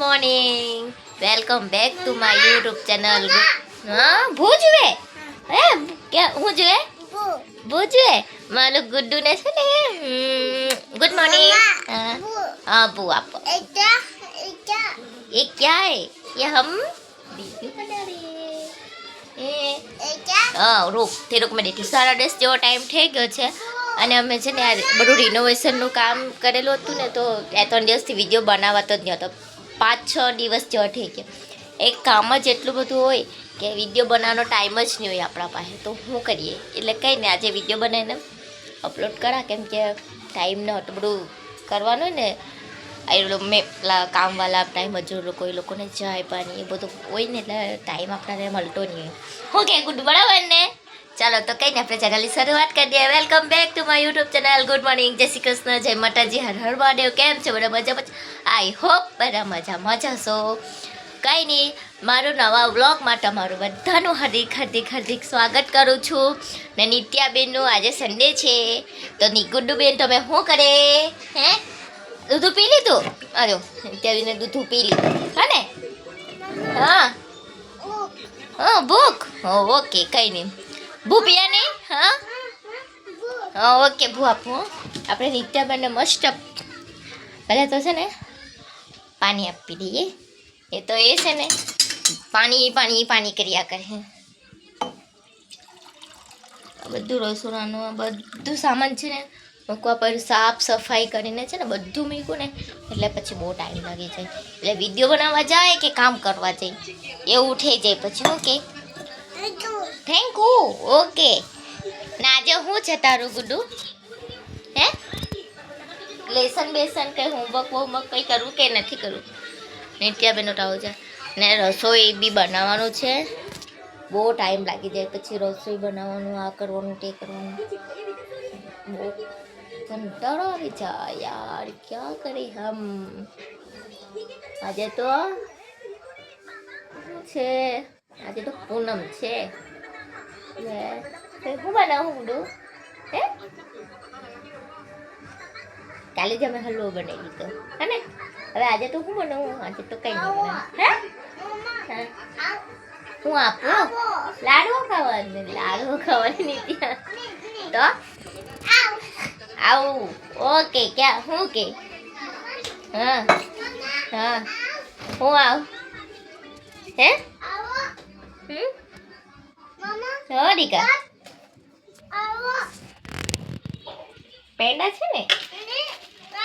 Morning, welcome back to my YouTube channel. હા ભૂજવે હે ક્યાં હું જોએ ભૂજવે મારું ગુડ્ડુને છે ને. Good morning. हाँ बू आप ये क्या है ये हम वीडियो बना रहे हैं. हाँ रुक તે રૂક મેં દેખી 10:30 જેવો ટાઈમ થઈ ગયો છે અને અમે છે ને આ બધું રિનોવેશનનું કામ કરેલું હતું ને તો 2-3 દિવસથી વિડીયો બનાવાતો જ નહોતો. 5-6 દિવસ જેવો થઈ ગયો. એક કામ જ એટલું બધું હોય કે વિડીયો બનાવવાનો ટાઈમ જ નહીં હોય આપણા પાસે. તો શું કરીએ એટલે કંઈ ને આજે વિડીયો બનાવીને અપલોડ કરા કેમ કે ટાઈમ ન હતો બધું કરવાનું ને. મેં પેલા કામવાળા ટાઈમ મજૂર લોકો એ લોકોને જાય પાણી એ બધું હોય ને એટલે ટાઈમ આપણને મળતો નહીં હોય. હું કે ગુડ બરાબર ને. ચાલો તો કંઈ ને આપણે ચેનલની શરૂઆત કરી દઈએ. Welcome back to my YouTube channel. Good morning, જય શ્રી કૃષ્ણ, જય માતાજી, હર હર મહાદેવ. કેમ છે બધા મજા? આઈ હોપ બધા મજા છો. કંઈ નહીં, મારું નવા વ્લોગમાં તમારું બધાનું હાર્દિક સ્વાગત કરું છું. ને નિત્યાબેનનું આજે સન્ડે છે તો ગુડ્ડુબેન તમે શું કરે હે? દૂધ પી લીધું? અરે નિત્યાબેને દૂધ પી લીધું હા ને? હા હા ભૂખ ઓકે કંઈ નહીં. ભૂ પીયા નહીં? હા હા ઓકે ભૂ આપું. આપણે નિત્યાબેનને મસ્ત પહેલાં તો છે ને પાણી આપી દઈએ. એ તો એ છે ને પાણી કર્યા કરે. બધું રસોડાનું બધું સામાન છે ને મૂકવા પર સાફ સફાઈ કરીને છે ને બધું મૂક્યું ને એટલે પછી બહુ ટાઈમ લાગી જાય. એટલે વિડીયો બનાવવા જાય કે કામ કરવા જાય એવું થઈ જાય પછી. Okay thank you. ઓકે ના આજે શું છે તારું ગુડ્ડુ હે? લેસન બેસન કંઈ હોમવર્ક કંઈ કરવું કે નથી કરવું? નિત્યાબેનનો ટાવો છે ને રસોઈ બી બનાવવાનું છે. બહુ ટાઈમ લાગી જાય પછી રસોઈ બનાવવાનું, આ કરવાનું તે કરવાનું. બહુ કંટાળો આવી જાય યાર, ક્યાં કરી હમ. આજે તો શું છે? આજે તો પૂનમ છે ને શું બનાવું હું હે? કાલે જ અમે હલવો બનાવી લીધો હે ને. હવે આજે તો શું બનાવું? આજે તો કંઈ નહીં બનાવું. હે હું આપું લાડવો ખાવાની નીતિ તો આવું. ઓકે ક્યાં હું કે હા હા હું આવ હે દીકા પેંડા છે ને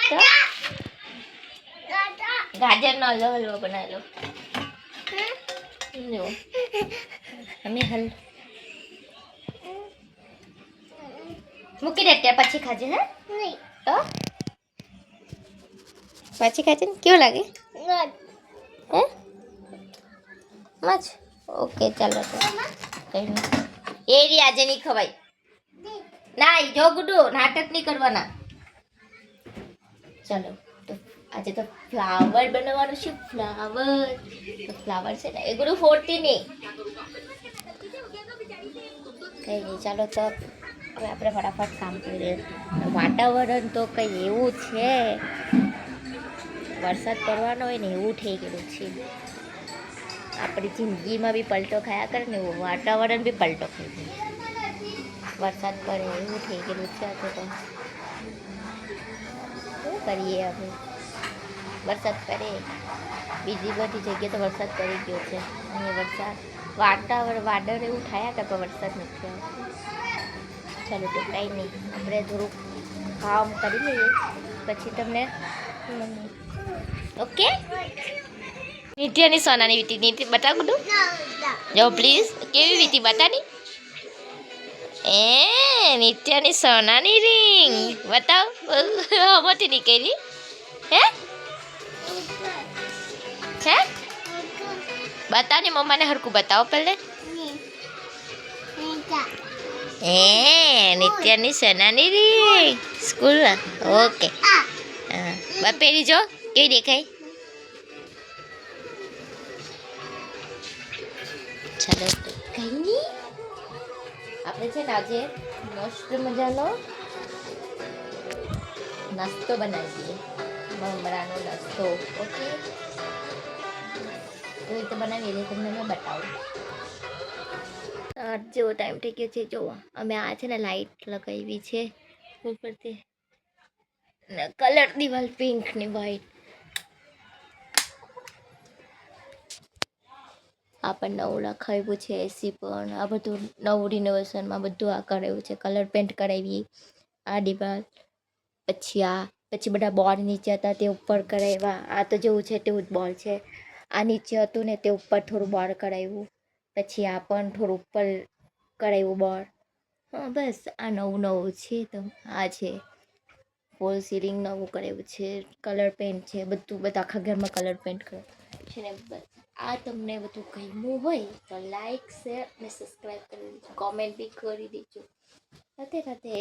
તો ગાજરનો હલવો બનાવેલો. જો અમે મૂકી દે ત્યાં પછી ખાજે. હે તો પછી ખાજે ને કેવું લાગે હે મચ? ઓકે ચાલો તો કંઈ નહીં. એ રી આજે નહીં ખવાય ના. જો ગુડ્ડુ નાટક નહીં કરવાના. ચાલો તો આજે તો ફ્લાવર બનાવવાનું છે. ફ્લાવર છે ને એ ગુડ્ડુ ફોડતી નહીં. કંઈ નહીં ચાલો તો હવે આપણે ફટાફટ કામ કરીએ. વાતાવરણ તો કંઈ એવું છે વરસાદ પડવાનો હોય ને એવું થઈ ગયેલું છે. આપણી જિંદગીમાં બી પલટો ખાયા કરે ને એવું વાતાવરણ બી પલટો ખાઈ જાય. વરસાદ પડે એવું થઈ ગયેલું છે. તો શું કરીએ હવે? વરસાદ પડે બીજી બધી જગ્યાએ તો વરસાદ પડી ગયો છે. અહીંયા વરસાદ વાદળ એવું થયા કરે પણ વરસાદ નથી આવતો. ચાલો તો કંઈ નહીં, આપણે થોડુંક કામ કરી લઈએ પછી તમને ઓકે. નિત્યાની સોનાની વીટી નીતિ બતાવ ગુડ્ડુ. જો પ્લીઝ કેવી વીટી બતાની? નિત્યાની સોનાની રિંગ બતાવ. મોટી નીકળી હે હે બતાવ ને મમ્માને હરકું બતાવો પહેલે. નિત્યાની સોનાની રિંગ સ્કૂલમાં. ઓકે હા બાપેરી જો કેવી દેખાય. ચાલો તો કંઈ નહીં, આપણે છે ને આજે મસ્ત મજાનો નાસ્તો બનાવી દઈએ. મમરાનો નાસ્તો. ઓકે એવી રીતે બનાવીએ એટલે તમને મેં બતાવું. જેવો ટાઈમ થઈ ગયો છે જુઓ અમે આ છે ને લાઈટ લગાવી છે ઉપરથી કલર દિવાલ પિંક ને વ્હાઈટ. આ પણ નવું લખાવ્યું છે એસી પણ આ બધું નવું રિનોવેશનમાં બધું આ કરાવ્યું છે કલર પેન્ટ કરાવી આ દિવાલ પછી બધા બોર્ડ નીચે હતા તે ઉપર કરાવ્યા આ તો જેવું છે તેવું જ બોર્ડ છે આ નીચે હતું ને તે ઉપર થોડું બોર્ડ કરાવ્યું પછી આ પણ થોડું ઉપર કરાવ્યું બોર્ડ. હા બસ આ નવું છે તો આ છે ફોલ સીલિંગ નવું કરાવ્યું છે કલર પેન્ટ છે બધું આખા ઘરમાં કલર પેન્ટ કરાવ્યું છે ને બસ. આ તમને બધું ગમ્યું હોય તો લાઈક શેર અને સબસ્ક્રાઈબ કરી દેજો કોમેન્ટ બી કરી દેજો. રાધે રાધે.